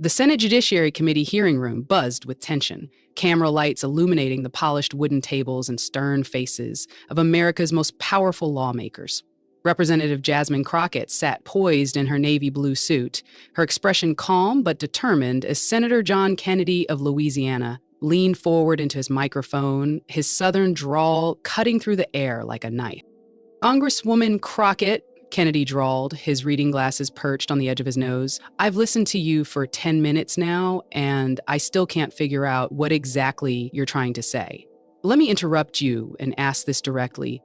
The Senate Judiciary Committee hearing room buzzed with tension, camera lights illuminating the polished wooden tables and stern faces of America's most powerful lawmakers. Representative Jasmine Crockett sat poised in her navy blue suit, her expression calm but determined as Senator John Kennedy of Louisiana leaned forward into his microphone, his southern drawl cutting through the air like a knife. "Congresswoman Crockett," Kennedy drawled, his reading glasses perched on the edge of his nose, "I've listened to you for 10 minutes now, and I still can't figure out what exactly you're trying to say. Let me interrupt you and ask this directly."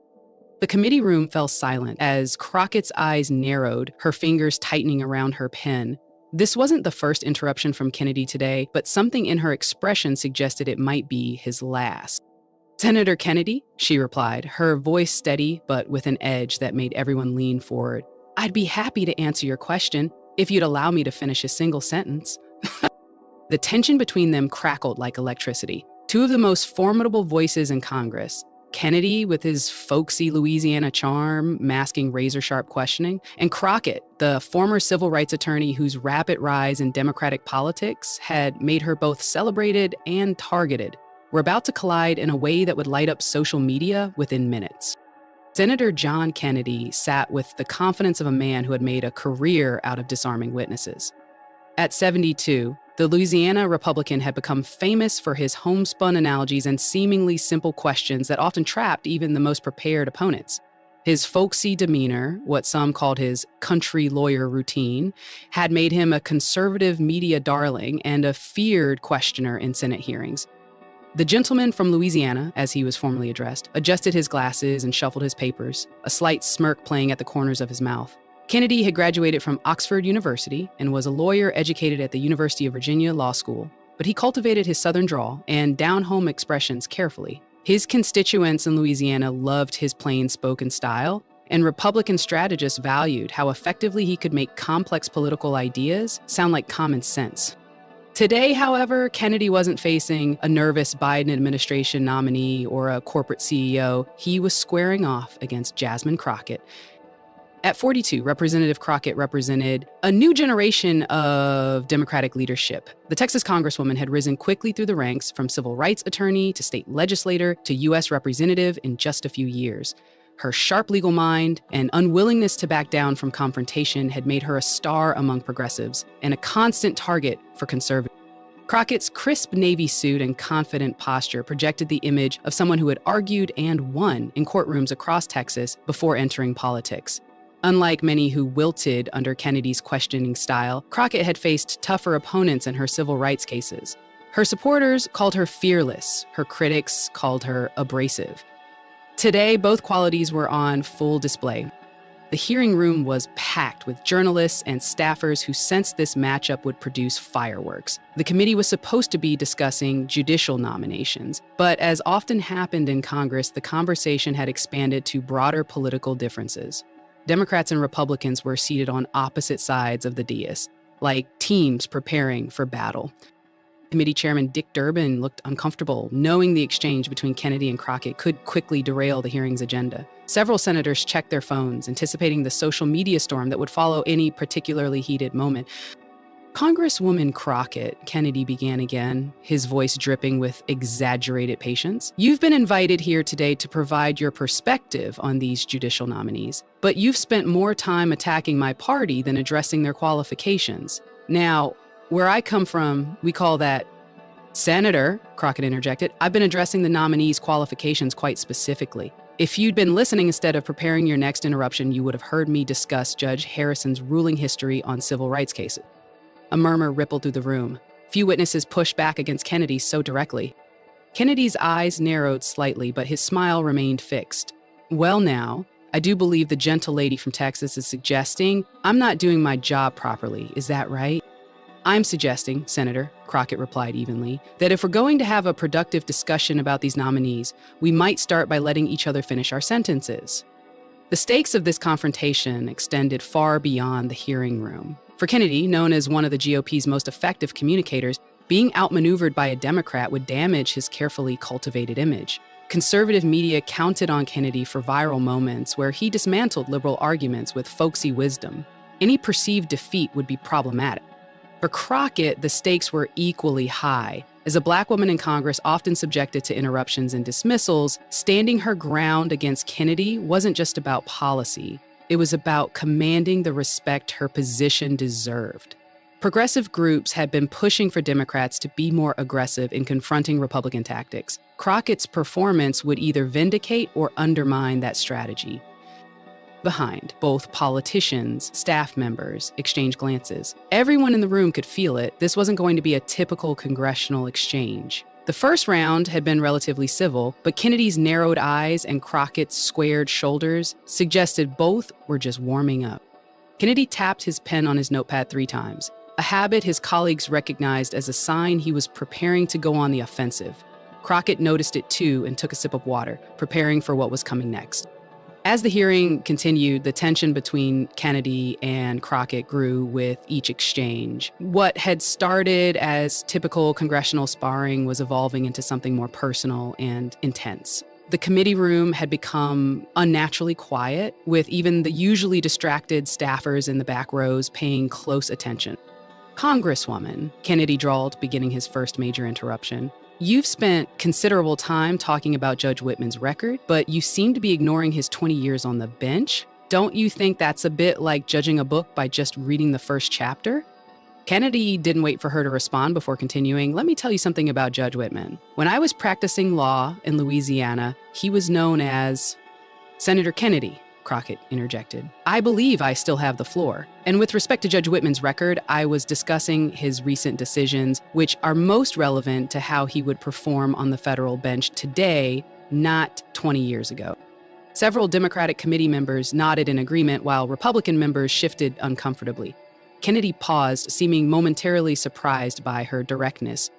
The committee room fell silent as Crockett's eyes narrowed, her fingers tightening around her pen. This wasn't the first interruption from Kennedy today, but something in her expression suggested it might be his last. "Senator Kennedy," she replied, her voice steady but with an edge that made everyone lean forward. "I'd be happy to answer your question if you'd allow me to finish a single sentence." The tension between them crackled like electricity. Two of the most formidable voices in Congress, Kennedy with his folksy Louisiana charm, masking razor-sharp questioning, and Crockett, the former civil rights attorney whose rapid rise in Democratic politics had made her both celebrated and targeted, were about to collide in a way that would light up social media within minutes. Senator John Kennedy sat with the confidence of a man who had made a career out of disarming witnesses. At 72, the Louisiana Republican had become famous for his homespun analogies and seemingly simple questions that often trapped even the most prepared opponents. His folksy demeanor, what some called his country lawyer routine, had made him a conservative media darling and a feared questioner in Senate hearings. The gentleman from Louisiana, as he was formally addressed, adjusted his glasses and shuffled his papers, a slight smirk playing at the corners of his mouth. Kennedy had graduated from Oxford University and was a lawyer educated at the University of Virginia Law School, but he cultivated his southern drawl and down-home expressions carefully. His constituents in Louisiana loved his plain-spoken style, and Republican strategists valued how effectively he could make complex political ideas sound like common sense. Today, however, Kennedy wasn't facing a nervous Biden administration nominee or a corporate CEO. He was squaring off against Jasmine Crockett. At 42, Representative Crockett represented a new generation of Democratic leadership. The Texas Congresswoman had risen quickly through the ranks, from civil rights attorney to state legislator to U.S. representative in just a few years. Her sharp legal mind and unwillingness to back down from confrontation had made her a star among progressives and a constant target for conservatives. Crockett's crisp navy suit and confident posture projected the image of someone who had argued and won in courtrooms across Texas before entering politics. Unlike many who wilted under Kennedy's questioning style, Crockett had faced tougher opponents in her civil rights cases. Her supporters called her fearless, her critics called her abrasive. Today, both qualities were on full display. The hearing room was packed with journalists and staffers who sensed this matchup would produce fireworks. The committee was supposed to be discussing judicial nominations, but as often happened in Congress, the conversation had expanded to broader political differences. Democrats and Republicans were seated on opposite sides of the dais, like teams preparing for battle. Committee Chairman Dick Durbin looked uncomfortable, knowing the exchange between Kennedy and Crockett could quickly derail the hearing's agenda. Several senators checked their phones, anticipating the social media storm that would follow any particularly heated moment. "Congresswoman Crockett," Kennedy began again, his voice dripping with exaggerated patience, "you've been invited here today to provide your perspective on these judicial nominees, but you've spent more time attacking my party than addressing their qualifications. Now, where I come from, we call that—" "Senator," Crockett interjected, "I've been addressing the nominees' qualifications quite specifically. If you'd been listening instead of preparing your next interruption, you would have heard me discuss Judge Harrison's ruling history on civil rights cases." A murmur rippled through the room. Few witnesses pushed back against Kennedy so directly. Kennedy's eyes narrowed slightly, but his smile remained fixed. "Well now, I do believe the gentle lady from Texas is suggesting I'm not doing my job properly. Is that right?" "I'm suggesting, Senator," Crockett replied evenly, "that if we're going to have a productive discussion about these nominees, we might start by letting each other finish our sentences." The stakes of this confrontation extended far beyond the hearing room. For Kennedy, known as one of the GOP's most effective communicators, being outmaneuvered by a Democrat would damage his carefully cultivated image. Conservative media counted on Kennedy for viral moments where he dismantled liberal arguments with folksy wisdom. Any perceived defeat would be problematic. For Crockett, the stakes were equally high. As a Black woman in Congress, often subjected to interruptions and dismissals, standing her ground against Kennedy wasn't just about policy. It was about commanding the respect her position deserved. Progressive groups had been pushing for Democrats to be more aggressive in confronting Republican tactics. Crockett's performance would either vindicate or undermine that strategy. Behind, both politicians, staff members exchanged glances. Everyone in the room could feel it. This wasn't going to be a typical congressional exchange. The first round had been relatively civil, but Kennedy's narrowed eyes and Crockett's squared shoulders suggested both were just warming up. Kennedy tapped his pen on his notepad 3 times, a habit his colleagues recognized as a sign he was preparing to go on the offensive. Crockett noticed it too and took a sip of water, preparing for what was coming next. As the hearing continued, the tension between Kennedy and Crockett grew with each exchange. What had started as typical congressional sparring was evolving into something more personal and intense. The committee room had become unnaturally quiet, with even the usually distracted staffers in the back rows paying close attention. "Congresswoman," Kennedy drawled, beginning his first major interruption, "you've spent considerable time talking about Judge Whitman's record, but you seem to be ignoring his 20 years on the bench. Don't you think that's a bit like judging a book by just reading the first chapter?" Kennedy didn't wait for her to respond before continuing. "Let me tell you something about Judge Whitman. When I was practicing law in Louisiana, he was known as Senator Kennedy," Crockett interjected. "I believe I still have the floor. And with respect to Judge Whitman's record, I was discussing his recent decisions, which are most relevant to how he would perform on the federal bench today, not 20 years ago." Several Democratic committee members nodded in agreement while Republican members shifted uncomfortably. Kennedy paused, seeming momentarily surprised by her directness.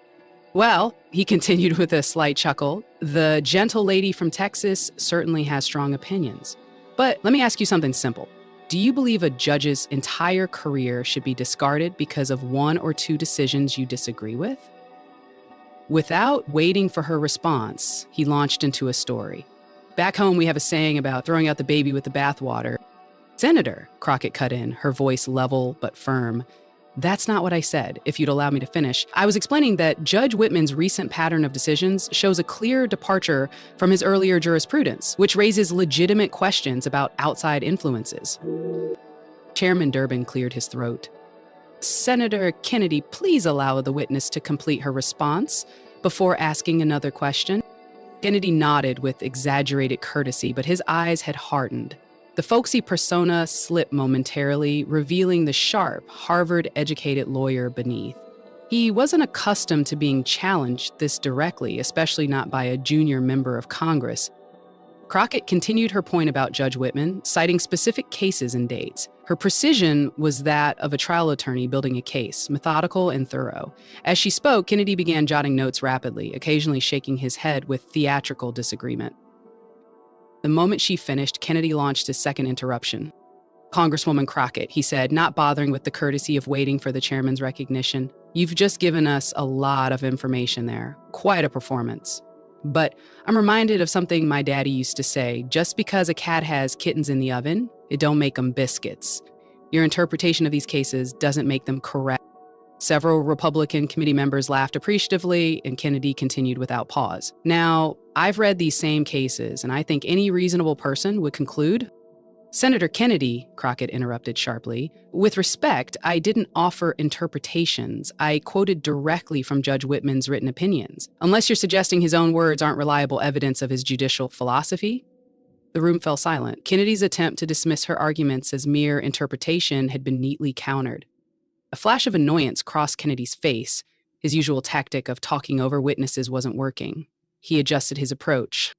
"Well," he continued with a slight chuckle, "the gentle lady from Texas certainly has strong opinions. But let me ask you something simple. Do you believe a judge's entire career should be discarded because of 1 or 2 decisions you disagree with?" Without waiting for her response, he launched into a story. "Back home, we have a saying about throwing out the baby with the bathwater." "Senator," Crockett cut in, her voice level but firm, "that's not what I said, if you'd allow me to finish. I was explaining that Judge Whitman's recent pattern of decisions shows a clear departure from his earlier jurisprudence, which raises legitimate questions about outside influences." Chairman Durbin cleared his throat. "Senator Kennedy, please allow the witness to complete her response before asking another question." Kennedy nodded with exaggerated courtesy, but his eyes had hardened. The folksy persona slipped momentarily, revealing the sharp, Harvard-educated lawyer beneath. He wasn't accustomed to being challenged this directly, especially not by a junior member of Congress. Crockett continued her point about Judge Whitman, citing specific cases and dates. Her precision was that of a trial attorney building a case, methodical and thorough. As she spoke, Kennedy began jotting notes rapidly, occasionally shaking his head with theatrical disagreement. The moment she finished, Kennedy launched his second interruption. "Congresswoman Crockett," he said, not bothering with the courtesy of waiting for the chairman's recognition, "you've just given us a lot of information there. Quite a performance. But I'm reminded of something my daddy used to say, just because a cat has kittens in the oven, it don't make them biscuits. Your interpretation of these cases doesn't make them correct." Several Republican committee members laughed appreciatively, and Kennedy continued without pause. "Now, I've read these same cases, and I think any reasonable person would conclude—" "Senator Kennedy," Crockett interrupted sharply, "with respect, I didn't offer interpretations. I quoted directly from Judge Whitman's written opinions. Unless you're suggesting his own words aren't reliable evidence of his judicial philosophy?" The room fell silent. Kennedy's attempt to dismiss her arguments as mere interpretation had been neatly countered. A flash of annoyance crossed Kennedy's face. His usual tactic of talking over witnesses wasn't working. He adjusted his approach.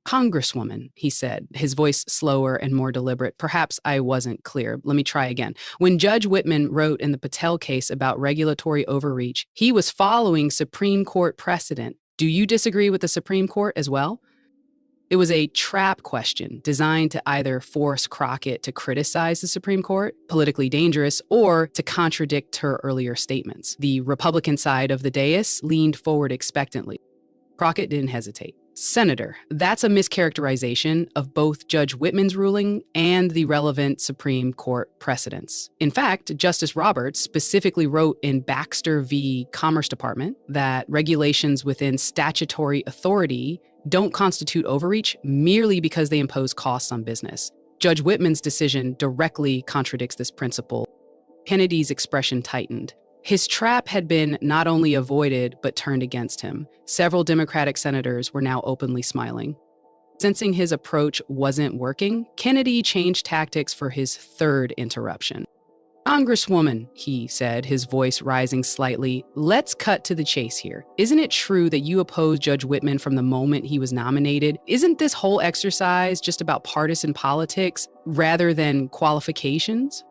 "Congresswoman," he said, his voice slower and more deliberate. "Perhaps I wasn't clear. Let me try again. When Judge Whitman wrote in the Patel case about regulatory overreach, he was following Supreme Court precedent. Do you disagree with the Supreme Court as well?" It was a trap question designed to either force Crockett to criticize the Supreme Court, politically dangerous, or to contradict her earlier statements. The Republican side of the dais leaned forward expectantly. Crockett didn't hesitate. Senator, that's a mischaracterization of both Judge Whitman's ruling and the relevant Supreme Court precedents. In fact, Justice Roberts specifically wrote in Baxter v. Commerce Department that regulations within statutory authority don't constitute overreach merely because they impose costs on business. Judge Whitman's decision directly contradicts this principle. Kennedy's expression tightened. His trap had been not only avoided, but turned against him. Several Democratic senators were now openly smiling. Sensing his approach wasn't working, Kennedy changed tactics for his third interruption. Congresswoman, he said, his voice rising slightly, let's cut to the chase here. Isn't it true that you opposed Judge Whitman from the moment he was nominated? Isn't this whole exercise just about partisan politics rather than qualifications?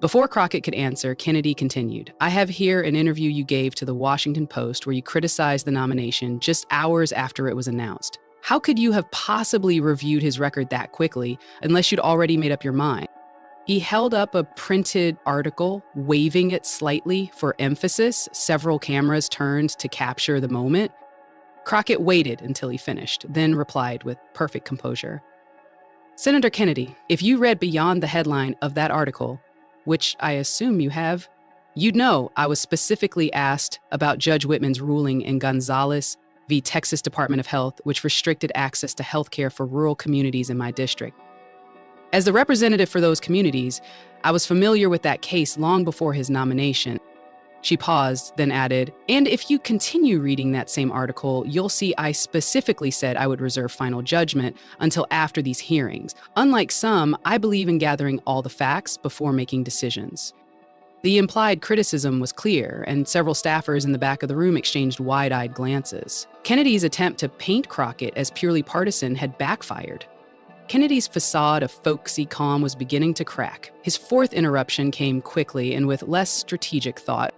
Before Crockett could answer, Kennedy continued, I have here an interview you gave to the Washington Post where you criticized the nomination just hours after it was announced. How could you have possibly reviewed his record that quickly unless you'd already made up your mind? He held up a printed article, waving it slightly for emphasis. Several cameras turned to capture the moment. Crockett waited until he finished, then replied with perfect composure. Senator Kennedy, if you read beyond the headline of that article, which I assume you have, you'd know I was specifically asked about Judge Whitman's ruling in Gonzalez v. Texas Department of Health, which restricted access to health care for rural communities in my district. As the representative for those communities, I was familiar with that case long before his nomination. She paused, then added, and if you continue reading that same article, you'll see I specifically said I would reserve final judgment until after these hearings. Unlike some, I believe in gathering all the facts before making decisions. The implied criticism was clear, and several staffers in the back of the room exchanged wide-eyed glances. Kennedy's attempt to paint Crockett as purely partisan had backfired. Kennedy's facade of folksy calm was beginning to crack. His fourth interruption came quickly and with less strategic thought.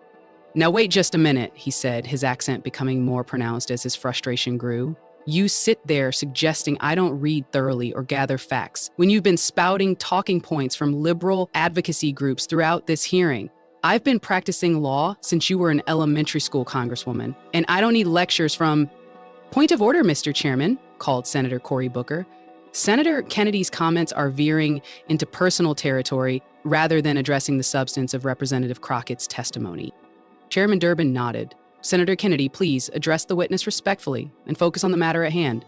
Now wait just a minute, he said, his accent becoming more pronounced as his frustration grew. You sit there suggesting I don't read thoroughly or gather facts when you've been spouting talking points from liberal advocacy groups throughout this hearing. I've been practicing law since you were an elementary school congresswoman, and I don't need lectures from— Point of order, Mr. Chairman, called Senator Cory Booker. Senator Kennedy's comments are veering into personal territory rather than addressing the substance of Representative Crockett's testimony. Chairman Durbin nodded. Senator Kennedy, please address the witness respectfully and focus on the matter at hand.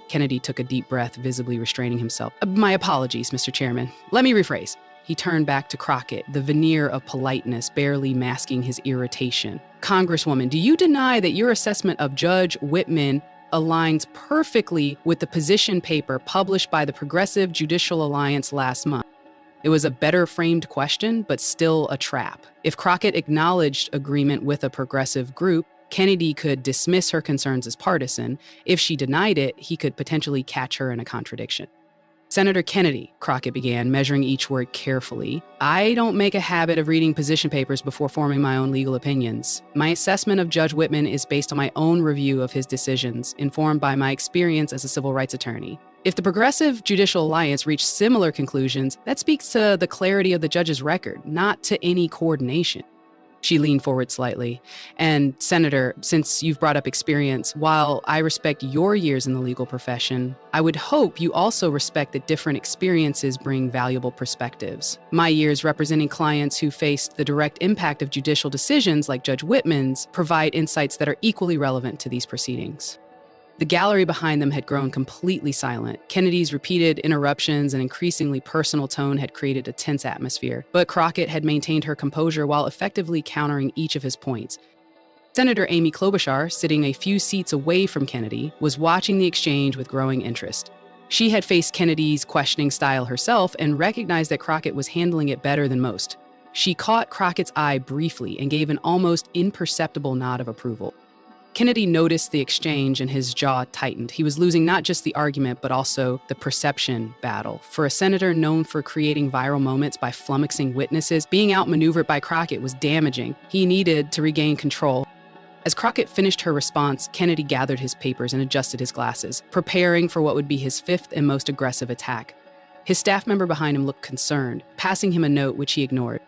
Kennedy took a deep breath, visibly restraining himself. My apologies, Mr. Chairman. Let me rephrase. He turned back to Crockett, the veneer of politeness barely masking his irritation. Congresswoman, do you deny that your assessment of Judge Whitman aligns perfectly with the position paper published by the Progressive Judicial Alliance last month? It was a better framed question, but still a trap. If Crockett acknowledged agreement with a progressive group, Kennedy could dismiss her concerns as partisan. If she denied it, he could potentially catch her in a contradiction. Senator Kennedy, Crockett began, measuring each word carefully, I don't make a habit of reading position papers before forming my own legal opinions. My assessment of Judge Whitman is based on my own review of his decisions, informed by my experience as a civil rights attorney. If the Progressive Judicial Alliance reached similar conclusions, that speaks to the clarity of the judge's record, not to any coordination. She leaned forward slightly. And Senator, since you've brought up experience, while I respect your years in the legal profession, I would hope you also respect that different experiences bring valuable perspectives. My years representing clients who faced the direct impact of judicial decisions like Judge Whitman's provide insights that are equally relevant to these proceedings. The gallery behind them had grown completely silent. Kennedy's repeated interruptions and increasingly personal tone had created a tense atmosphere, but Crockett had maintained her composure while effectively countering each of his points. Senator Amy Klobuchar, sitting a few seats away from Kennedy, was watching the exchange with growing interest. She had faced Kennedy's questioning style herself and recognized that Crockett was handling it better than most. She caught Crockett's eye briefly and gave an almost imperceptible nod of approval. Kennedy noticed the exchange and his jaw tightened. He was losing not just the argument, but also the perception battle. For a senator known for creating viral moments by flummoxing witnesses, being outmaneuvered by Crockett was damaging. He needed to regain control. As Crockett finished her response, Kennedy gathered his papers and adjusted his glasses, preparing for what would be his fifth and most aggressive attack. His staff member behind him looked concerned, passing him a note which he ignored.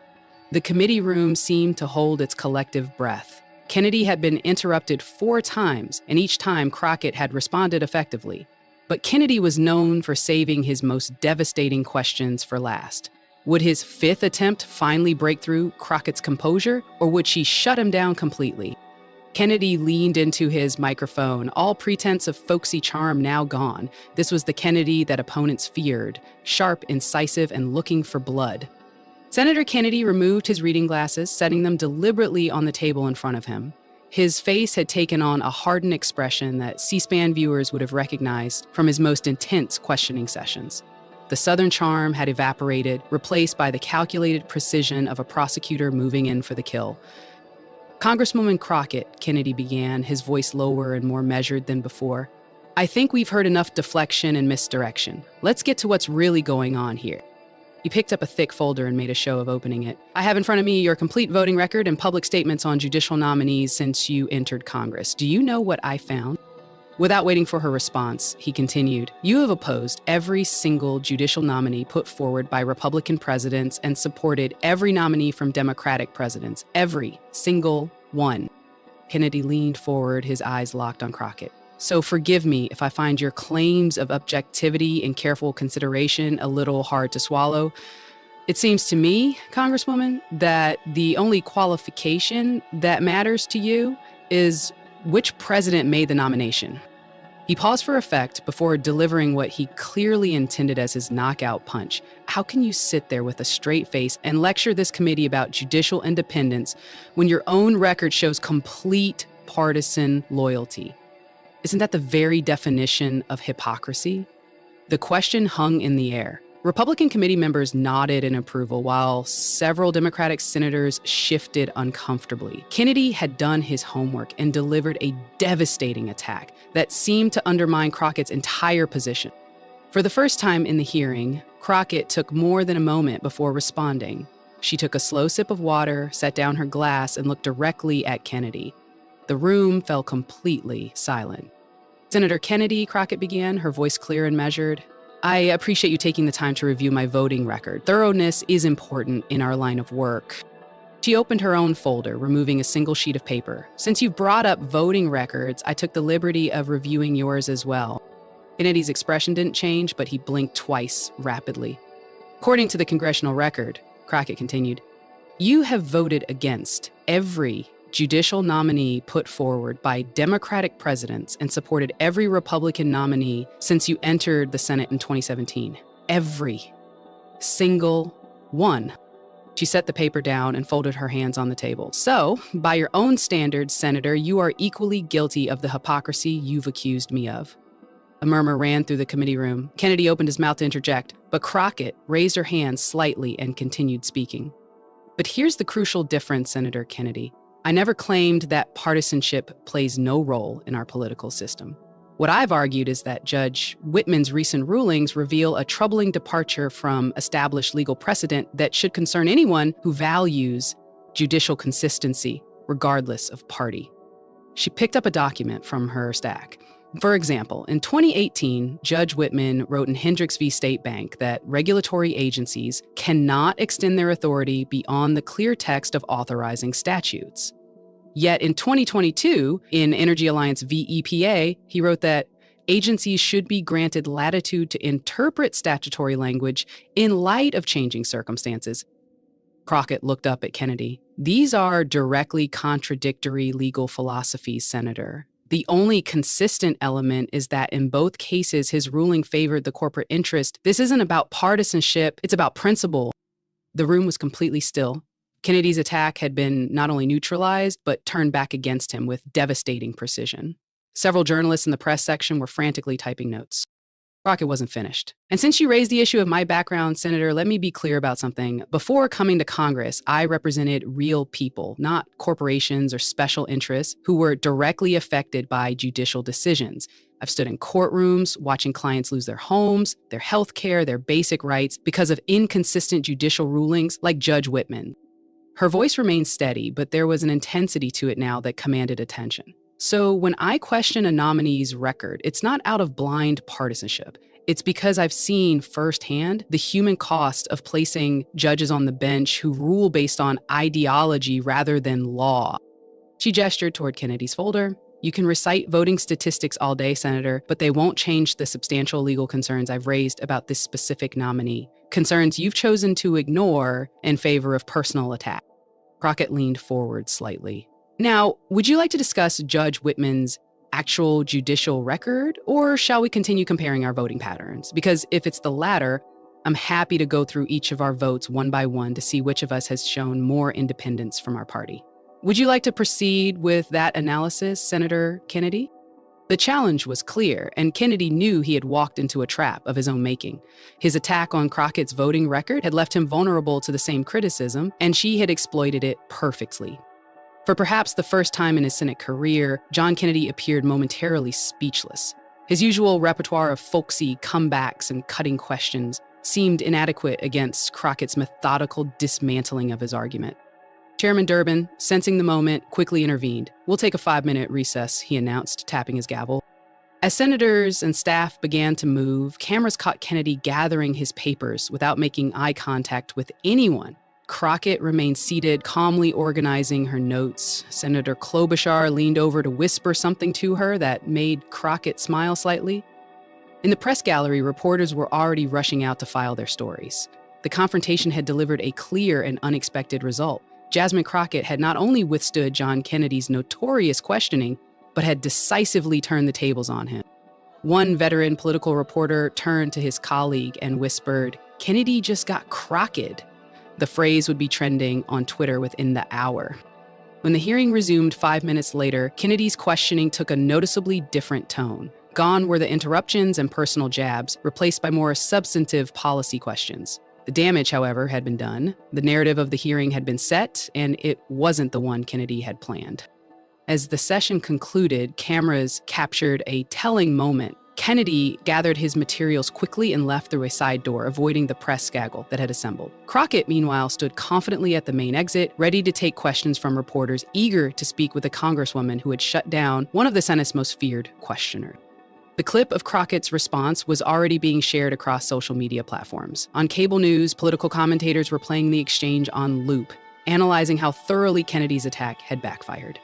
The committee room seemed to hold its collective breath. Kennedy had been interrupted 4 times, and each time Crockett had responded effectively. But Kennedy was known for saving his most devastating questions for last. Would his 5th attempt finally break through Crockett's composure, or would she shut him down completely? Kennedy leaned into his microphone, all pretense of folksy charm now gone. This was the Kennedy that opponents feared, sharp, incisive, and looking for blood. Senator Kennedy removed his reading glasses, setting them deliberately on the table in front of him. His face had taken on a hardened expression that C-SPAN viewers would have recognized from his most intense questioning sessions. The Southern charm had evaporated, replaced by the calculated precision of a prosecutor moving in for the kill. Congresswoman Crockett, Kennedy began, his voice lower and more measured than before. I think we've heard enough deflection and misdirection. Let's get to what's really going on here. He picked up a thick folder and made a show of opening it. I have in front of me your complete voting record and public statements on judicial nominees since you entered Congress. Do you know what I found? Without waiting for her response, he continued, you have opposed every single judicial nominee put forward by Republican presidents and supported every nominee from Democratic presidents. Every single one. Kennedy leaned forward, his eyes locked on Crockett. So forgive me if I find your claims of objectivity and careful consideration a little hard to swallow. It seems to me, Congresswoman, that the only qualification that matters to you is which president made the nomination. He paused for effect before delivering what he clearly intended as his knockout punch. How can you sit there with a straight face and lecture this committee about judicial independence when your own record shows complete partisan loyalty? Isn't that the very definition of hypocrisy? The question hung in the air. Republican committee members nodded in approval while several Democratic senators shifted uncomfortably. Kennedy had done his homework and delivered a devastating attack that seemed to undermine Crockett's entire position. For the first time in the hearing, Crockett took more than a moment before responding. She took a slow sip of water, set down her glass, and looked directly at Kennedy. The room fell completely silent. Senator Kennedy, Crockett began, her voice clear and measured. I appreciate you taking the time to review my voting record. Thoroughness is important in our line of work. She opened her own folder, removing a single sheet of paper. Since you brought up voting records, I took the liberty of reviewing yours as well. Kennedy's expression didn't change, but he blinked twice, rapidly. According to the congressional record, Crockett continued, you have voted against every judicial nominee put forward by Democratic presidents and supported every Republican nominee since you entered the Senate in 2017. Every single one. She set the paper down and folded her hands on the table. So, by your own standards, Senator, you are equally guilty of the hypocrisy you've accused me of. A murmur ran through the committee room. Kennedy opened his mouth to interject, but Crockett raised her hand slightly and continued speaking. But here's the crucial difference, Senator Kennedy. I never claimed that partisanship plays no role in our political system. What I've argued is that Judge Whitman's recent rulings reveal a troubling departure from established legal precedent that should concern anyone who values judicial consistency, regardless of party. She picked up a document from her stack. For example, in 2018, Judge Whitman wrote in Hendricks v. State Bank that regulatory agencies cannot extend their authority beyond the clear text of authorizing statutes. Yet in 2022, in Energy Alliance v. EPA, he wrote that agencies should be granted latitude to interpret statutory language in light of changing circumstances. Crockett looked up at Kennedy. These are directly contradictory legal philosophies, Senator. The only consistent element is that in both cases, his ruling favored the corporate interest. This isn't about partisanship, it's about principle. The room was completely still. Kennedy's attack had been not only neutralized, but turned back against him with devastating precision. Several journalists in the press section were frantically typing notes. Crockett wasn't finished. And since you raised the issue of my background, Senator, let me be clear about something. Before coming to Congress, I represented real people, not corporations or special interests, who were directly affected by judicial decisions. I've stood in courtrooms, watching clients lose their homes, their health care, their basic rights because of inconsistent judicial rulings like Judge Whitman. Her voice remained steady, but there was an intensity to it now that commanded attention. So when I question a nominee's record, it's not out of blind partisanship. It's because I've seen firsthand the human cost of placing judges on the bench who rule based on ideology rather than law. She gestured toward Kennedy's folder. You can recite voting statistics all day, Senator, but they won't change the substantial legal concerns I've raised about this specific nominee. Concerns you've chosen to ignore in favor of personal attack. Crockett leaned forward slightly. Now, would you like to discuss Judge Whitman's actual judicial record, or shall we continue comparing our voting patterns? Because if it's the latter, I'm happy to go through each of our votes one by one to see which of us has shown more independence from our party. Would you like to proceed with that analysis, Senator Kennedy? The challenge was clear, and Kennedy knew he had walked into a trap of his own making. His attack on Crockett's voting record had left him vulnerable to the same criticism, and she had exploited it perfectly. For perhaps the first time in his Senate career, John Kennedy appeared momentarily speechless. His usual repertoire of folksy comebacks and cutting questions seemed inadequate against Crockett's methodical dismantling of his argument. Chairman Durbin, sensing the moment, quickly intervened. "We'll take a 5-minute recess," he announced, tapping his gavel. As senators and staff began to move, cameras caught Kennedy gathering his papers without making eye contact with anyone. Crockett remained seated, calmly organizing her notes. Senator Klobuchar leaned over to whisper something to her that made Crockett smile slightly. In the press gallery, reporters were already rushing out to file their stories. The confrontation had delivered a clear and unexpected result. Jasmine Crockett had not only withstood John Kennedy's notorious questioning, but had decisively turned the tables on him. One veteran political reporter turned to his colleague and whispered, "Kennedy just got Crockett." The phrase would be trending on Twitter within the hour. When the hearing resumed 5 minutes later, Kennedy's questioning took a noticeably different tone. Gone were the interruptions and personal jabs, replaced by more substantive policy questions. The damage, however, had been done. The narrative of the hearing had been set, and it wasn't the one Kennedy had planned. As the session concluded, cameras captured a telling moment. Kennedy gathered his materials quickly and left through a side door, avoiding the press gaggle that had assembled. Crockett, meanwhile, stood confidently at the main exit, ready to take questions from reporters eager to speak with a congresswoman who had shut down one of the Senate's most feared questioners. The clip of Crockett's response was already being shared across social media platforms. On cable news, political commentators were playing the exchange on loop, analyzing how thoroughly Kennedy's attack had backfired.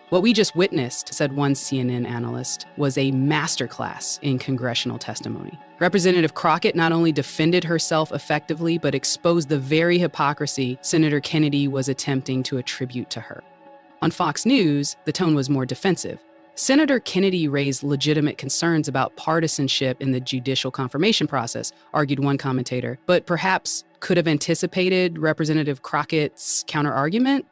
"What we just witnessed," said one CNN analyst, "was a masterclass in congressional testimony. Representative Crockett not only defended herself effectively, but exposed the very hypocrisy Senator Kennedy was attempting to attribute to her." On Fox News, the tone was more defensive. Senator Kennedy raised legitimate concerns about partisanship in the judicial confirmation process, argued one commentator, but perhaps could have anticipated Representative Crockett's counterargument.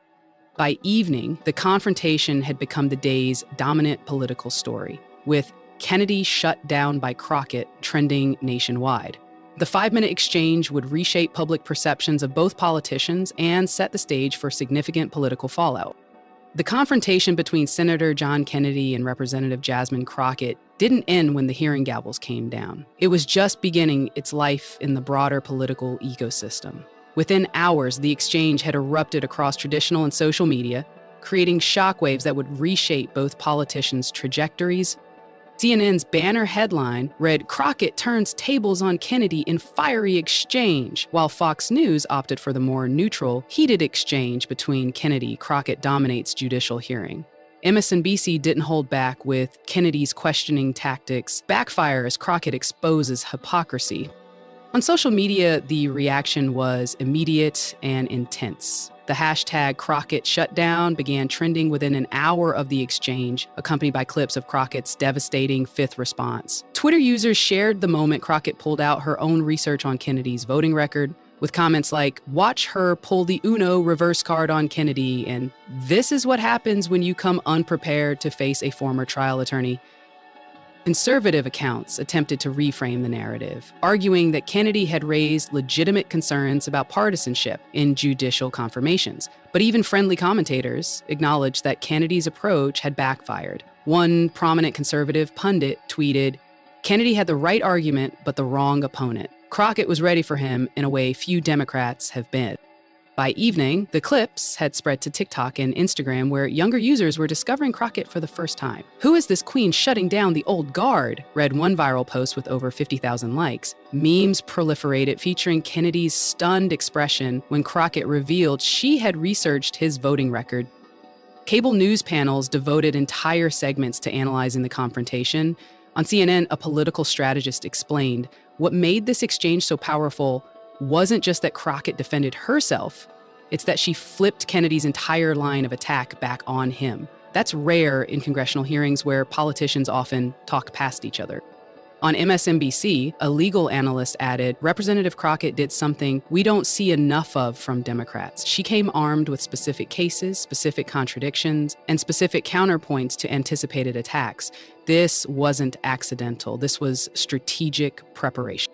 By evening, the confrontation had become the day's dominant political story, with Kennedy shut down by Crockett trending nationwide. The 5-minute exchange would reshape public perceptions of both politicians and set the stage for significant political fallout. The confrontation between Senator John Kennedy and Representative Jasmine Crockett didn't end when the hearing gavels came down. It was just beginning its life in the broader political ecosystem. Within hours, the exchange had erupted across traditional and social media, creating shockwaves that would reshape both politicians' trajectories. CNN's banner headline read, "Crockett turns tables on Kennedy in fiery exchange," while Fox News opted for the more neutral, heated exchange between Kennedy. Crockett dominates judicial hearing. MSNBC didn't hold back with Kennedy's questioning tactics backfire as Crockett exposes hypocrisy. On social media, the reaction was immediate and intense. The hashtag Crockett shutdown began trending within an hour of the exchange, accompanied by clips of Crockett's devastating fifth response. Twitter users shared the moment Crockett pulled out her own research on Kennedy's voting record, with comments like, "Watch her pull the Uno reverse card on Kennedy," and "This is what happens when you come unprepared to face a former trial attorney." Conservative accounts attempted to reframe the narrative, arguing that Kennedy had raised legitimate concerns about partisanship in judicial confirmations. But even friendly commentators acknowledged that Kennedy's approach had backfired. One prominent conservative pundit tweeted, "Kennedy had the right argument, but the wrong opponent. Crockett was ready for him in a way few Democrats have been." By evening, the clips had spread to TikTok and Instagram, where younger users were discovering Crockett for the first time. "Who is this queen shutting down the old guard?" read one viral post with over 50,000 likes. Memes proliferated featuring Kennedy's stunned expression when Crockett revealed she had researched his voting record. Cable news panels devoted entire segments to analyzing the confrontation. On CNN, a political strategist explained what made this exchange so powerful wasn't just that Crockett defended herself, it's that she flipped Kennedy's entire line of attack back on him. That's rare in congressional hearings where politicians often talk past each other. On MSNBC, a legal analyst added, Representative Crockett did something we don't see enough of from Democrats. She came armed with specific cases, specific contradictions, and specific counterpoints to anticipated attacks. This wasn't accidental. This was strategic preparation.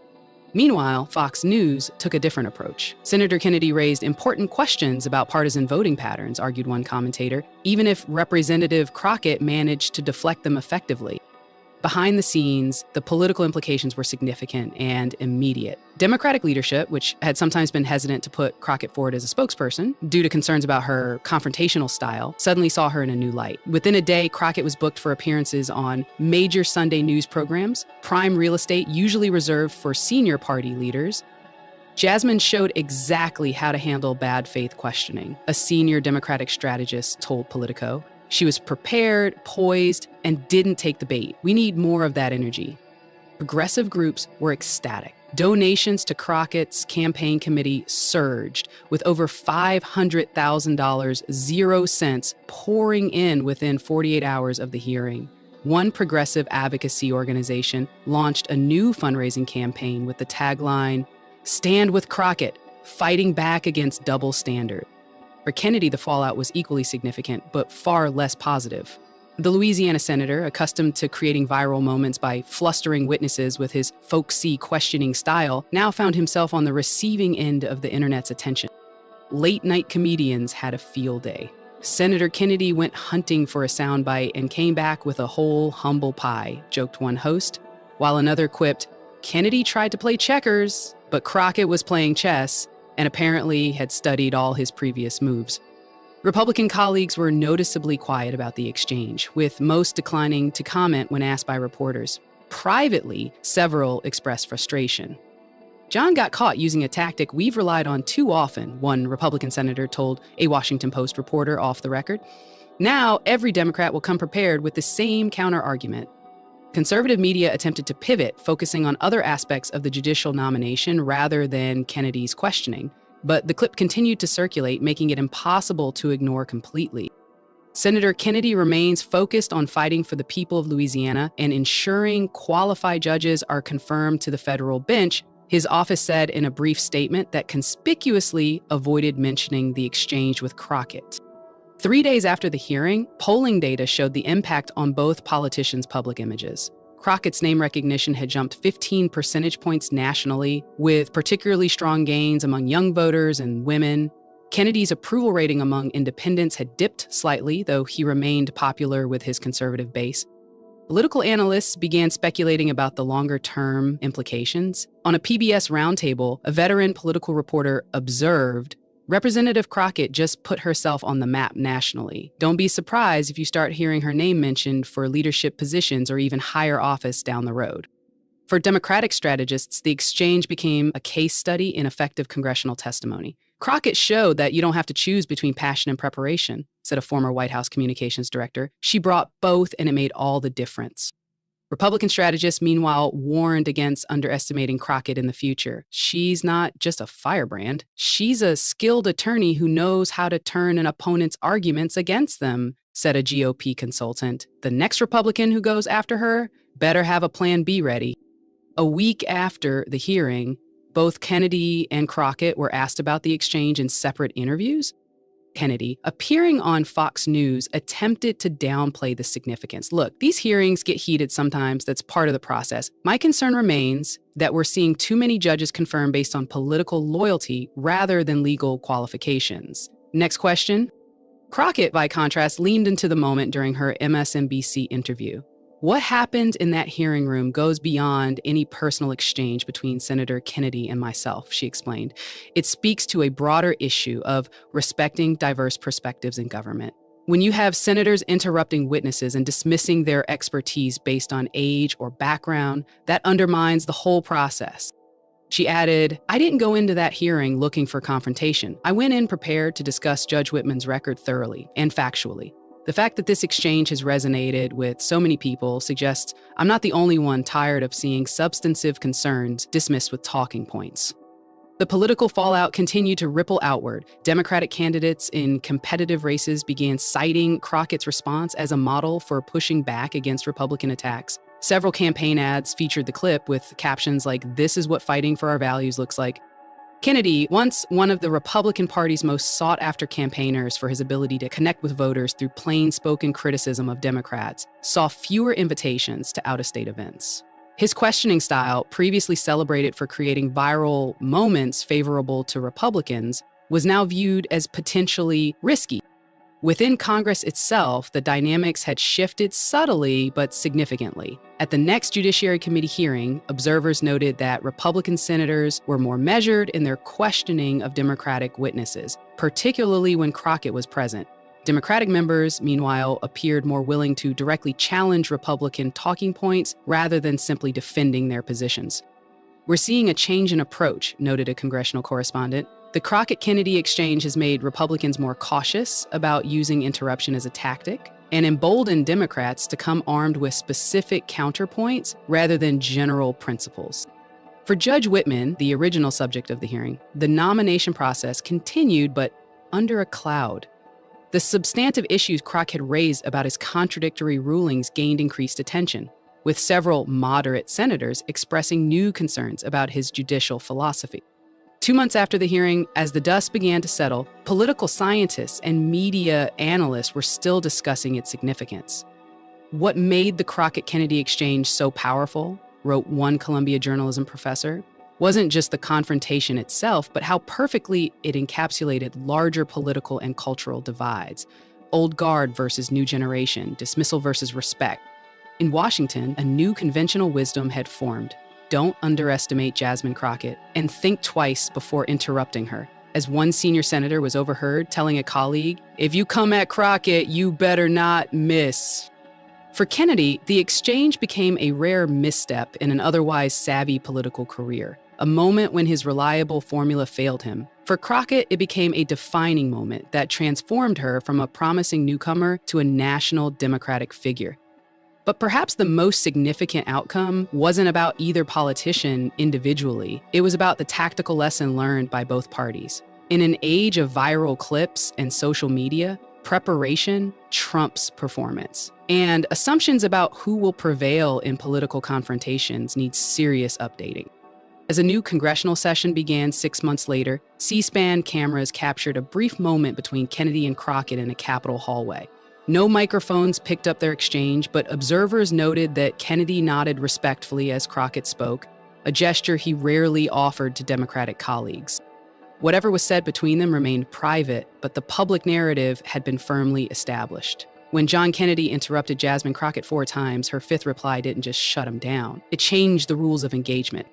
Meanwhile, Fox News took a different approach. Senator Kennedy raised important questions about partisan voting patterns, argued one commentator, even if Representative Crockett managed to deflect them effectively. Behind the scenes, the political implications were significant and immediate. Democratic leadership, which had sometimes been hesitant to put Crockett forward as a spokesperson due to concerns about her confrontational style, suddenly saw her in a new light. Within a day, Crockett was booked for appearances on major Sunday news programs, prime real estate usually reserved for senior party leaders. Jasmine showed exactly how to handle bad faith questioning, a senior Democratic strategist told Politico. She was prepared, poised, and didn't take the bait. We need more of that energy. Progressive groups were ecstatic. Donations to Crockett's campaign committee surged, with over $500,000, 0 cents, pouring in within 48 hours of the hearing. One progressive advocacy organization launched a new fundraising campaign with the tagline, "Stand with Crockett, fighting back against double standard." For Kennedy, the fallout was equally significant, but far less positive. The Louisiana senator, accustomed to creating viral moments by flustering witnesses with his folksy questioning style, now found himself on the receiving end of the internet's attention. Late-night comedians had a field day. Senator Kennedy went hunting for a soundbite and came back with a whole humble pie, joked one host, while another quipped, Kennedy tried to play checkers, but Crockett was playing chess, and apparently had studied all his previous moves. Republican colleagues were noticeably quiet about the exchange, with most declining to comment when asked by reporters. Privately, several expressed frustration. John got caught using a tactic we've relied on too often, one Republican senator told a Washington Post reporter off the record. Now, every Democrat will come prepared with the same counter-argument. Conservative media attempted to pivot, focusing on other aspects of the judicial nomination rather than Kennedy's questioning. But the clip continued to circulate, making it impossible to ignore completely. Senator Kennedy remains focused on fighting for the people of Louisiana and ensuring qualified judges are confirmed to the federal bench, his office said in a brief statement that conspicuously avoided mentioning the exchange with Crockett. 3 days after the hearing, polling data showed the impact on both politicians' public images. Crockett's name recognition had jumped 15 percentage points nationally, with particularly strong gains among young voters and women. Kennedy's approval rating among independents had dipped slightly, though he remained popular with his conservative base. Political analysts began speculating about the longer-term implications. On a PBS roundtable, a veteran political reporter observed, Representative Crockett just put herself on the map nationally. Don't be surprised if you start hearing her name mentioned for leadership positions or even higher office down the road. For Democratic strategists, the exchange became a case study in effective congressional testimony. Crockett showed that you don't have to choose between passion and preparation, said a former White House communications director. She brought both, and it made all the difference. Republican strategists, meanwhile, warned against underestimating Crockett in the future. She's not just a firebrand. She's a skilled attorney who knows how to turn an opponent's arguments against them, said a GOP consultant. The next Republican who goes after her better have a plan B ready. A week after the hearing, both Kennedy and Crockett were asked about the exchange in separate interviews. Kennedy, appearing on Fox News, attempted to downplay the significance. Look, these hearings get heated sometimes. That's part of the process. My concern remains that we're seeing too many judges confirmed based on political loyalty rather than legal qualifications. Next question. Crockett, by contrast, leaned into the moment during her MSNBC interview. What happened in that hearing room goes beyond any personal exchange between Senator Kennedy and myself, she explained. It speaks to a broader issue of respecting diverse perspectives in government. When you have senators interrupting witnesses and dismissing their expertise based on age or background, that undermines the whole process. She added, I didn't go into that hearing looking for confrontation. I went in prepared to discuss Judge Whitman's record thoroughly and factually. The fact that this exchange has resonated with so many people suggests I'm not the only one tired of seeing substantive concerns dismissed with talking points. The political fallout continued to ripple outward. Democratic candidates in competitive races began citing Crockett's response as a model for pushing back against Republican attacks. Several campaign ads featured the clip with captions like, "This is what fighting for our values looks like." Kennedy, once one of the Republican Party's most sought-after campaigners for his ability to connect with voters through plain-spoken criticism of Democrats, saw fewer invitations to out-of-state events. His questioning style, previously celebrated for creating viral moments favorable to Republicans, was now viewed as potentially risky. Within Congress itself, the dynamics had shifted subtly but significantly. At the next Judiciary Committee hearing, observers noted that Republican senators were more measured in their questioning of Democratic witnesses, particularly when Crockett was present. Democratic members, meanwhile, appeared more willing to directly challenge Republican talking points rather than simply defending their positions. "We're seeing a change in approach," noted a congressional correspondent. "The Crockett-Kennedy exchange has made Republicans more cautious about using interruption as a tactic and emboldened Democrats to come armed with specific counterpoints rather than general principles." For Judge Whitman, the original subject of the hearing, the nomination process continued, but under a cloud. The substantive issues Crockett had raised about his contradictory rulings gained increased attention, with several moderate senators expressing new concerns about his judicial philosophy. 2 months after the hearing, as the dust began to settle, political scientists and media analysts were still discussing its significance. "What made the Crockett-Kennedy exchange so powerful," wrote one Columbia journalism professor, "wasn't just the confrontation itself, but how perfectly it encapsulated larger political and cultural divides. Old guard versus new generation, dismissal versus respect. In Washington, a new conventional wisdom had formed. Don't underestimate Jasmine Crockett, and think twice before interrupting her." As one senior senator was overheard telling a colleague, "If you come at Crockett, you better not miss." For Kennedy, the exchange became a rare misstep in an otherwise savvy political career, a moment when his reliable formula failed him. For Crockett, it became a defining moment that transformed her from a promising newcomer to a national Democratic figure. But perhaps the most significant outcome wasn't about either politician individually. It was about the tactical lesson learned by both parties. In an age of viral clips and social media, preparation trumps performance. And assumptions about who will prevail in political confrontations need serious updating. As a new congressional session began 6 months later, C-SPAN cameras captured a brief moment between Kennedy and Crockett in a Capitol hallway. No microphones picked up their exchange, but observers noted that Kennedy nodded respectfully as Crockett spoke, a gesture he rarely offered to Democratic colleagues. Whatever was said between them remained private, but the public narrative had been firmly established. When John Kennedy interrupted Jasmine Crockett 4 times, her fifth reply didn't just shut him down. It changed the rules of engagement.